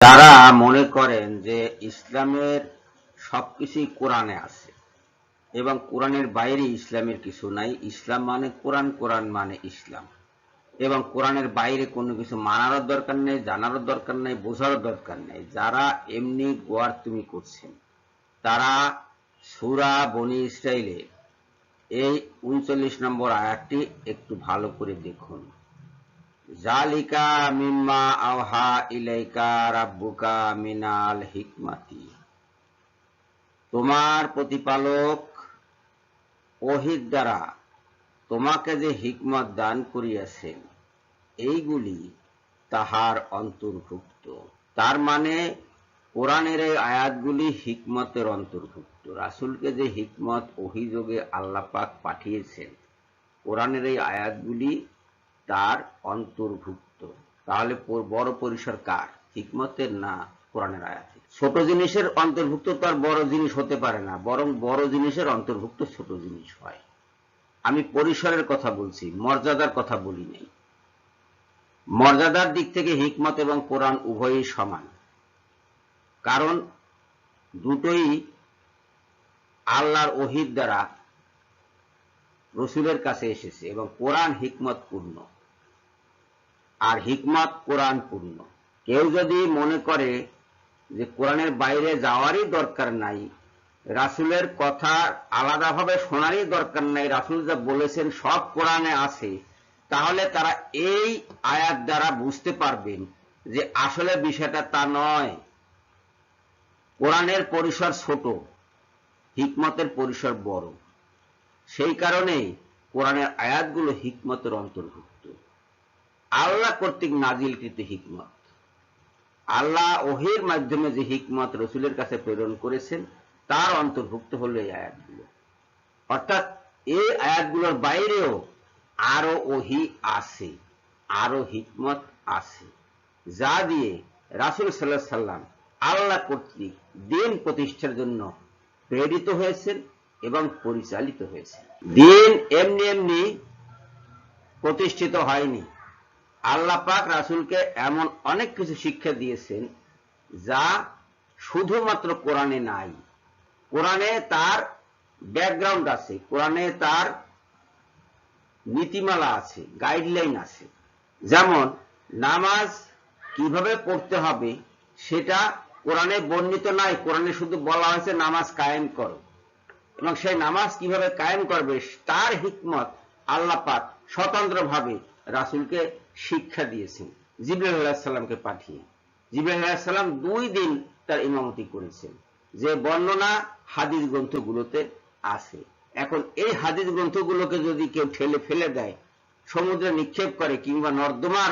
তারা মনে করেন যে ইসলামের সবকিছুই কোরআনে আছে এবং কোরআনের বাইরে ইসলামের কিছু নাই। ইসলাম মানে কোরআন, কোরআন মানে ইসলাম, এবং কোরআনের বাইরে কোনো কিছু মানারও দরকার নেই, জানারও দরকার নেই, বোঝারও দরকার নেই। যারা এমনি গোয়ার তুমি করছেন তারা সূরা বনী ইসরাইলে এই ৩৯ নম্বর আয়াতটি একটু ভালো করে দেখুন। জালিকা মিম্মা আওহা ইলাইকা রাব্বুকা মিনাল হিকমাতি, তোমার প্রতিপালক ওহীর দ্বারা তোমাকে যে হিকমত দান করিয়াছেন এইগুলি তাহার অন্তর্ভুক্ত। তার মানে কোরআনের এই আয়াতগুলি হিকমতের অন্তর্ভুক্ত। রাসূলকে যে হিকমত ওহীযোগে আল্লাহ পাক পাঠিয়েছেন, কোরআনের এই আয়াতগুলি তার অন্তর্ভুক্ত। তাহলে বড় পরিসর কার? হিকমতের না কোরআনের আয়াতে? ছোট জিনিসের অন্তর্ভুক্ত তার বড় জিনিস হতে পারে না, বরং বড় জিনিসের অন্তর্ভুক্ত ছোট জিনিস হয়। আমি পরিসরের কথা বলছি, মর্যাদার কথা বলি নাই। মর্যাদার দিক থেকে হিকমত এবং কোরআন উভয়ই সমান, কারণ দুটোই আল্লাহর ওহীর দ্বারা রসুলের কাছে এসেছে, এবং কোরআন হিকমত পূর্ণ আর হিকমত কোরআন পূর্ণ। কেউ যদি মনে করে যে কোরআনের বাইরে যাওয়ারই দরকার নাই, রাসূলের কথা আলাদাভাবে শোনারই দরকার নাই, রাসূল যা বলেছেন সব কোরআনে আছে, তাহলে তারা এই আয়াত দ্বারা বুঝতে পারবেন যে আসলে বিষয়টা তা নয়। কোরআনের পরিসর ছোট, হিকমতের পরিসর বড়। সেই কারণে কোরআনের আয়াতগুলো হিকমতের অন্তর্ভুক্ত, আল্লাহ কর্তৃক নাজিলকৃত হিকমত। আল্লাহ ওহীর মাধ্যমে যে হিকমত রসুলের কাছে প্রেরণ করেছেন তার অন্তর্ভুক্ত হলো এই আয়াতগুলো। অর্থাৎ এই আয়াতগুলোর বাইরেও আরো ওহী আছে, আরো হিকমত আছে, যা দিয়ে রাসূল সাল্লাল্লাহু আলাইহি সাল্লাম আল্লাহ কর্তৃক দ্বীন প্রতিষ্ঠার জন্য প্রেরিত হয়েছেন এবং পরিচালিত হয়েছেন। দ্বীন এমনি এমনি প্রতিষ্ঠিত হয়নি। আল্লাহ পাক রাসূলকে এমন অনেক কিছু শিক্ষা দিয়েছেন যা শুধুমাত্র কোরআনে নাই। কোরআনে তার ব্যাকগ্রাউন্ড আছে, কোরআনে তার নীতিমালা আছে, গাইডলাইন আছে। যেমন নামাজ কিভাবে পড়তে হবে সেটা কোরআনে বর্ণিত নাই, কোরআনে শুধু বলা হয়েছে নামাজ কায়েম করো, এবং সেই নামাজ কিভাবে কায়েম করবে তার হিকমত আল্লাহ পাক স্বতন্ত্রভাবে রাসূলকে শিক্ষা দিয়েছেন জিবরাইল আলাইহিস সালামকে পাঠিয়ে। জিবরাইল আলাইহিস সালাম 2 দিন তার ইমামতি করেছেন, যে বর্ণনা হাদিস গ্রন্থগুলোতে আছে। এখন এই হাদিস গ্রন্থগুলোকে যদি কেউ ঠেলে ফেলে দেয়, সমুদ্রে নিক্ষেপ করে, কিংবা নর্দমার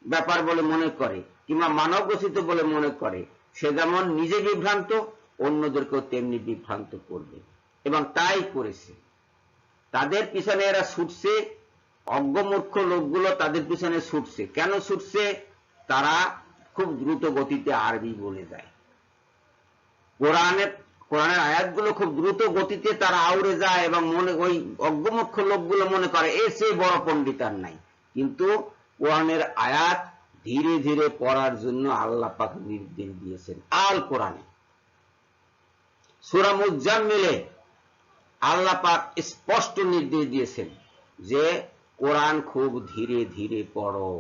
ব্যাপার বলে মনে করে, কিংবা মানব রচিত বলে মনে করে, সে যেমন নিজে বিভ্রান্ত, অন্যদেরকেও তেমনি বিভ্রান্ত করবে, এবং তাই করেছে। তাদের পিছনে এরা ছুটছে, অজ্ঞমূর্খ লোকগুলো তাদের পিছনে ছুটছে। কেন ছুটছে? তারা খুব দ্রুত গতিতে আরবি বলে যায়। কোরআনের আয়াতগুলো খুব দ্রুত গতিতে তারা আউড়ে যায়, এবং মনে ওই অজ্ঞমূর্খ লোকগুলো মনে করে এর চেয়ে বড় পণ্ডিত আর নাই। কিন্তু কোরআনের আয়াত ধীরে ধীরে পড়ার জন্য আল্লাহ পাক নির্দেশ দিয়েছেন আল কোরআনে। সূরা মুজাম্মিলে আল্লাহ পাক স্পষ্ট নির্দেশ দিয়েছেন যে কোরআন খুব ধীরে ধীরে পড়ো।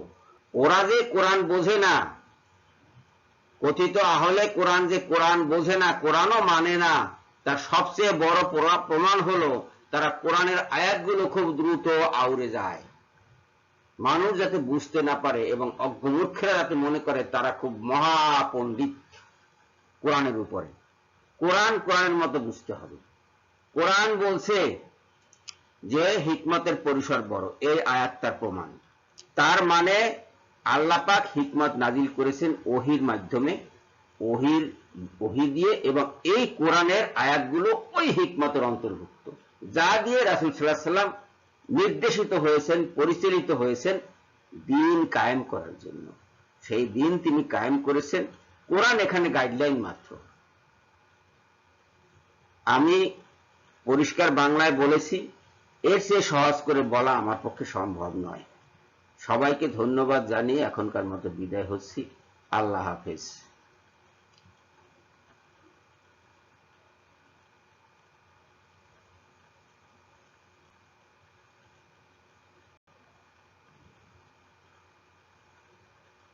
ওরা যে কোরআন বোঝে না, কথিত আহলে কোরআন যে কোরআন বোঝে না, কোরআনও মানে না, তার সবচেয়ে বড় প্রমাণ হলো তারা কোরআনের আয়াতগুলো খুব দ্রুত আউড়ে যায়। মানুষ যাতে বুঝতে না পারে এবং অজ্ঞমূর্খেরা যাতে মনে করে তারা খুব মহাপণ্ডিত কোরআনের উপরে। কোরআন কোরআনের মতো বুঝতে হবে। কোরআন বলছে যে হিকমতের পরিসর বড়, এই আয়াত তার প্রমাণ। তার মানে আল্লাহ পাক হিকমত নাজিল করেছেন ওহীর মাধ্যমে, ওহী দিয়ে, এবং এই কোরআনের আয়াতগুলো ওই হিকমতের অন্তর্ভুক্ত, যা দিয়ে রাসূল সাল্লাল্লাহু আলাইহি সাল্লাম নির্দেশিত হয়েছেন, পরিচালিত হয়েছেন দ্বীন কায়েম করার জন্য। সেই দ্বীন তিনি কায়েম করেছেন। কোরআন এখানে গাইডলাইন মাত্র। আমি পরিষ্কার বাংলায় বলেছি, এর চেয়ে সহজ করে বলা আমার পক্ষে সম্ভব নয়। সবাইকে ধন্যবাদ জানিয়ে এখনকার মতো বিদায় হচ্ছি। আল্লাহ হাফেজ।